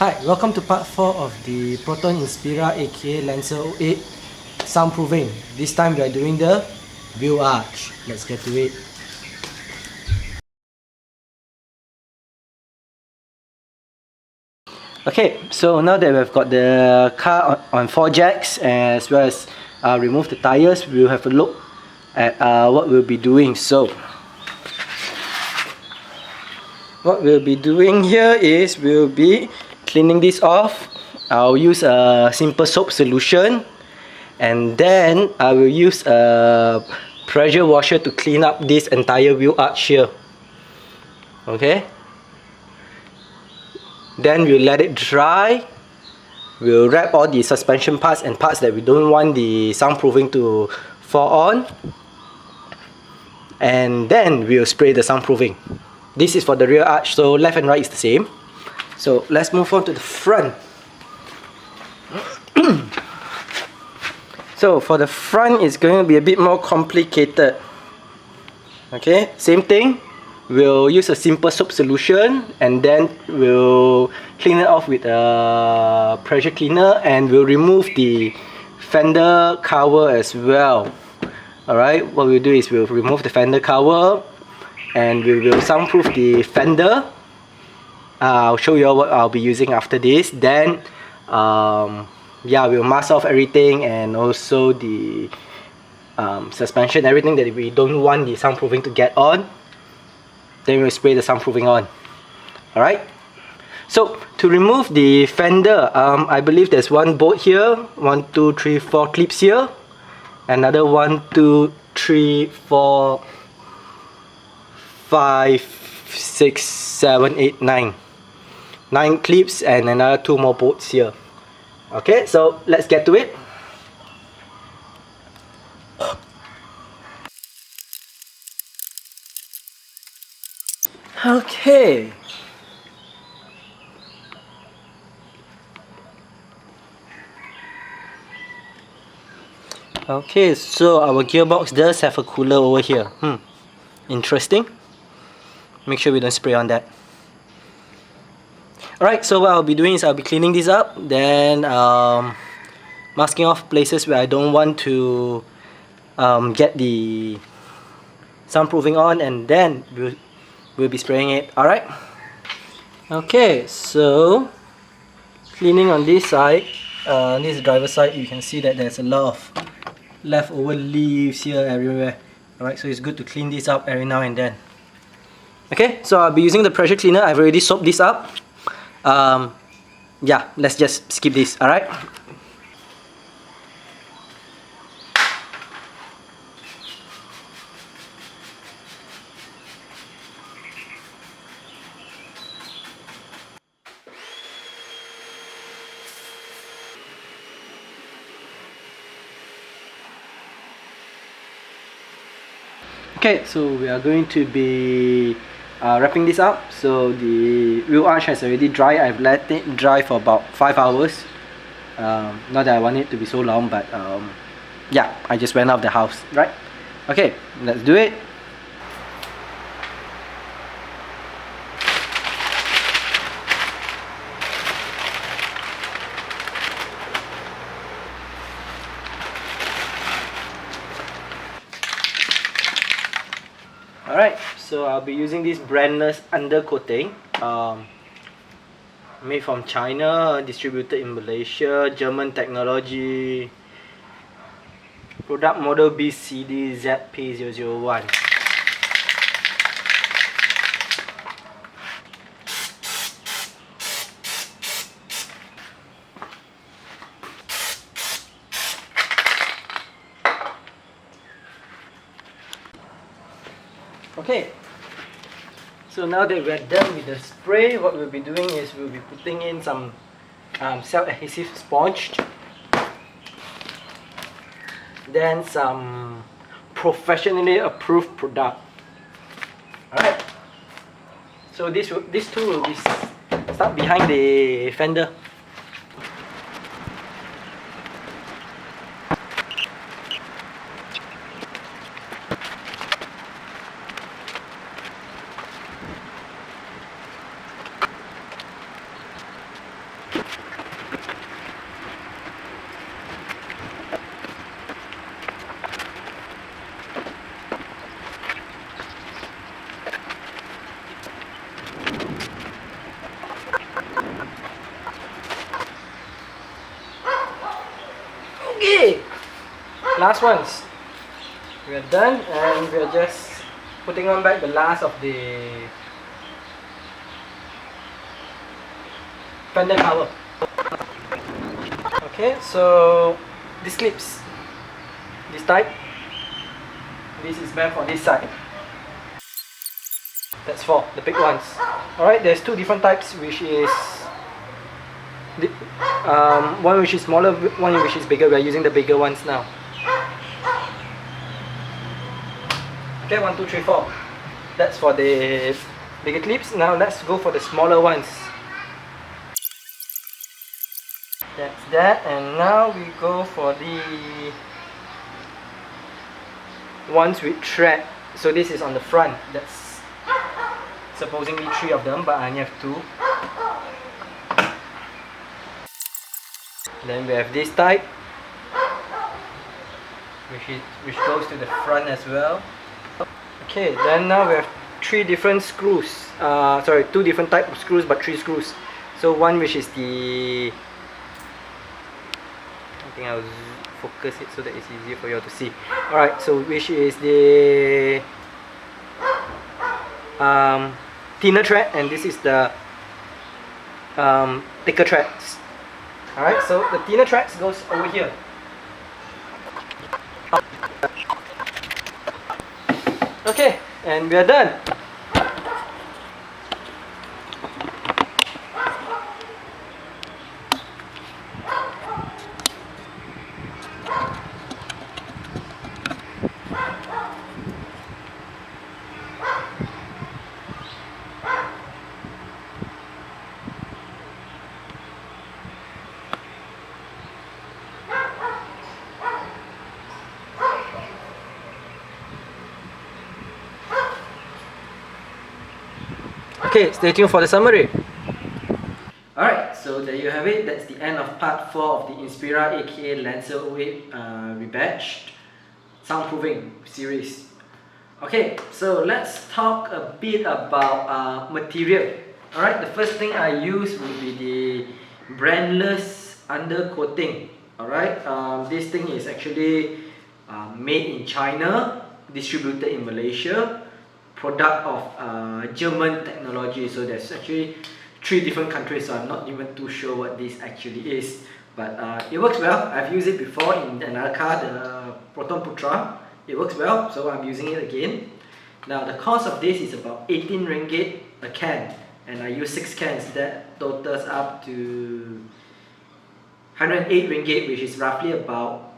Hi, welcome to part 4 of the Proton Inspira aka Lancer 08 soundproofing. This time we are doing the wheel arch. Let's get to it. Okay, so now that we've got the car on 4 jacks as well as remove the tires, we'll have a look at what we'll be doing. So what we'll be doing here is we'll be cleaning this off. I'll use a simple soap solution, and then I will use a pressure washer to clean up this entire wheel arch here. Okay, then we'll let it dry. We'll wrap all the suspension parts and parts that we don't want the soundproofing to fall on, and then we'll spray the soundproofing. This is for the rear arch, so left and right is the same. So let's move on to the front. So for the front, it's going to be a bit more complicated. Okay, same thing. We'll use a simple soap solution, and then we'll clean it off with a pressure cleaner, and we'll remove the fender cover as well. Alright, what we'll do is we'll remove the fender cover, and we will soundproof the fender. I'll show you all what I'll be using after this. Then yeah, we'll mask off everything, and also the suspension, everything that we don't want the soundproofing to get on. Then we'll spray the soundproofing on. Alright, so to remove the fender, I believe there's one bolt here, 1, 2, 3, 4 clips here, another 1, 2, 3, 4, 5, 6, 7, 8, 9 clips, and another 2 more bolts here. Okay, so let's get to it. Okay. Okay, so our gearbox does have a cooler over here. Interesting. Make sure we don't spray on that. Alright, so what I'll be doing is I'll be cleaning this up, then masking off places where I don't want to get the soundproofing on, and then we'll be spraying it. Alright. Okay, so cleaning on this side, this driver's side, you can see that there's a lot of leftover leaves here everywhere. Alright, so it's good to clean this up every now and then. Okay, so I'll be using the pressure cleaner. I've already soaped this up. Yeah, let's just skip this. Alright. Okay, so we are going to be wrapping this up. So the wheel arch has already dried. I've let it dry for about 5 hours. Not that I want it to be so long, but yeah, I just went out of the house, right? Okay, let's do it. Alright, so I'll be using this brandless undercoating, made from China, distributed in Malaysia, German technology, product model BCD-ZP001. Okay, so now that we're done with the spray, what we'll be doing is we'll be putting in some self-adhesive sponge, then some professionally approved product. Alright, so these two will be stuck behind the fender. last ones. We are done, and we are just putting on back the last of the fender cover. Okay, so these clips, this type, this is meant for this side. That's for the big ones. Alright, there's two different types, which is one which is smaller, one which is bigger. We are using the bigger ones now. Okay, 1, 2, 3, 4. That's for the bigger clips. Now let's go for the smaller ones. That's that, and now we go for the ones with thread. So this is on the front. That's supposedly 3 of them, but I only have 2. Then we have this type, which goes to the front as well. Okay, then now we have 3 different screws. 2 different types of screws, but 3 screws. So one which is the, I think I'll focus it so that it's easier for you all to see. Alright, so which is the thinner thread, and this is the thicker threads. Alright, so the thinner threads goes over here. Okay, and we are done. Okay, stay tuned for the summary. Alright, so there you have it. That's the end of part 4 of the Inspira aka Lancer 08 rebadged soundproofing series. Okay, so let's talk a bit about material. Alright, the first thing I use will be the brandless undercoating. Alright, this thing is actually made in China, distributed in Malaysia, product of German technology. So there's actually 3 different countries, so I'm not even too sure what this actually is, but it works well. I've used it before in another car, the Proton. It works well, so I'm using it again. Now the cost of this is about 18 ringgit a can, and I use 6 cans. That totals up to 108 ringgit, which is roughly about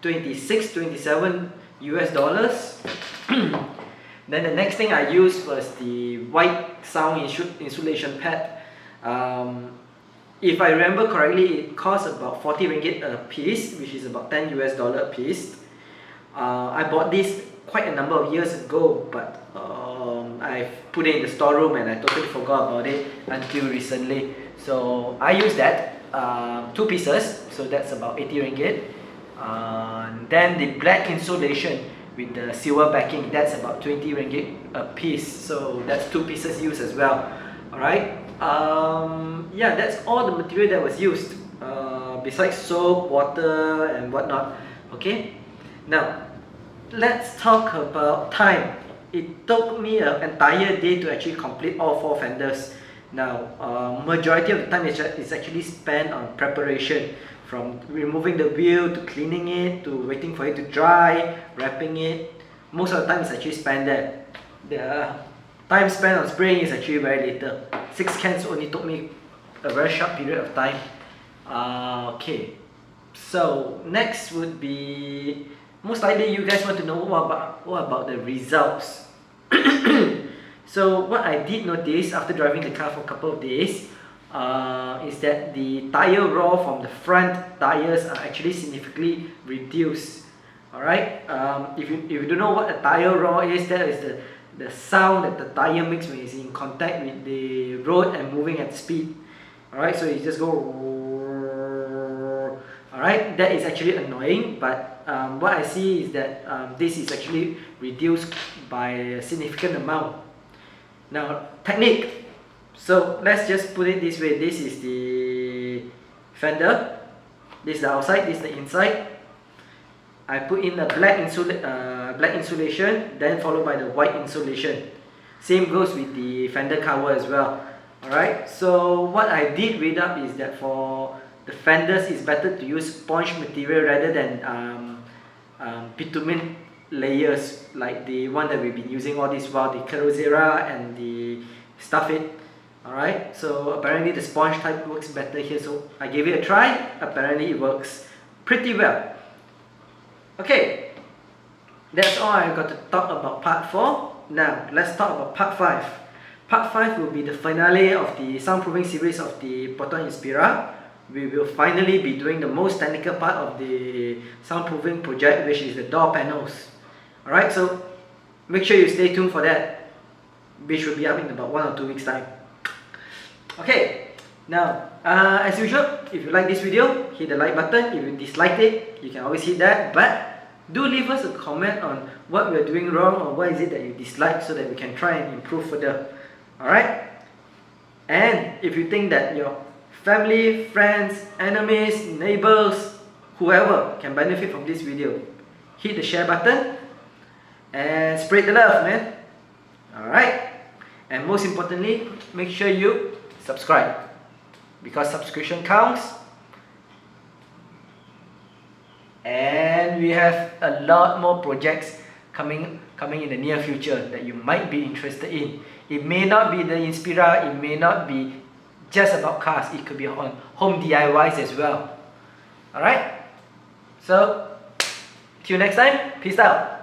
27 US dollars. Then the next thing I used was the white sound insulation pad. If I remember correctly, it cost about 40 ringgit a piece, which is about 10 US dollar a piece. I bought this quite a number of years ago, but I put it in the storeroom and I totally forgot about it until recently. So I used that, 2 pieces, so that's about 80 ringgit. Then the black insulation with the silver backing, that's about 20 ringgit a piece, so that's 2 pieces used as well. Alright, yeah, that's all the material that was used, besides soap, water and whatnot. Okay, now let's talk about time. It took me an entire day to actually complete all 4 fenders. Now, majority of the time is actually spent on preparation, from removing the wheel to cleaning it to waiting for it to dry, wrapping it. Most of the time is actually spent there. The time spent on spraying is actually very little. 6 cans only took me a very short period of time. Okay, so next would be, most likely you guys want to know what about the results. So what I did notice after driving the car for a couple of days is that the tire roll from the front tires are actually significantly reduced. Alright, if you don't know what a tire roll is, that is the sound that the tire makes when it's in contact with the road and moving at speed. Alright, so you just go. Alright, that is actually annoying, but what I see is that this is actually reduced by a significant amount. Now, technique. So let's just put it this way. This is the fender, this is the outside, this is the inside. I put in a black insulation, then followed by the white insulation. Same goes with the fender cover as well. Alright, so what I did read up is that for the fenders, it's better to use sponge material rather than bitumen layers like the one that we've been using all this while, the Carrozzeria and the Stuff It. Alright, so apparently the sponge type works better here, so I gave it a try. Apparently it works pretty well. Okay, that's all I've got to talk about part 4. Now let's talk about part 5. Part 5 will be the finale of the soundproofing series of the Proton Inspira. We will finally be doing the most technical part of the soundproofing project, which is the door panels. Alright, so make sure you stay tuned for that, which will be up in about 1 or 2 weeks time. Okay, now as usual, if you like this video, hit the like button. If you disliked it, you can always hit that, but do leave us a comment on what we're doing wrong or what is it that you dislike, so that we can try and improve further. Alright, and if you think that your family, friends, enemies, neighbors, whoever can benefit from this video, hit the share button and spread the love, man. Alright, and most importantly, make sure you subscribe, because subscription counts. And we have a lot more projects coming in the near future that you might be interested in. It may not be the Inspira, it may not be just about cars, it could be on home DIYs as well. Alright, so till next time, peace out.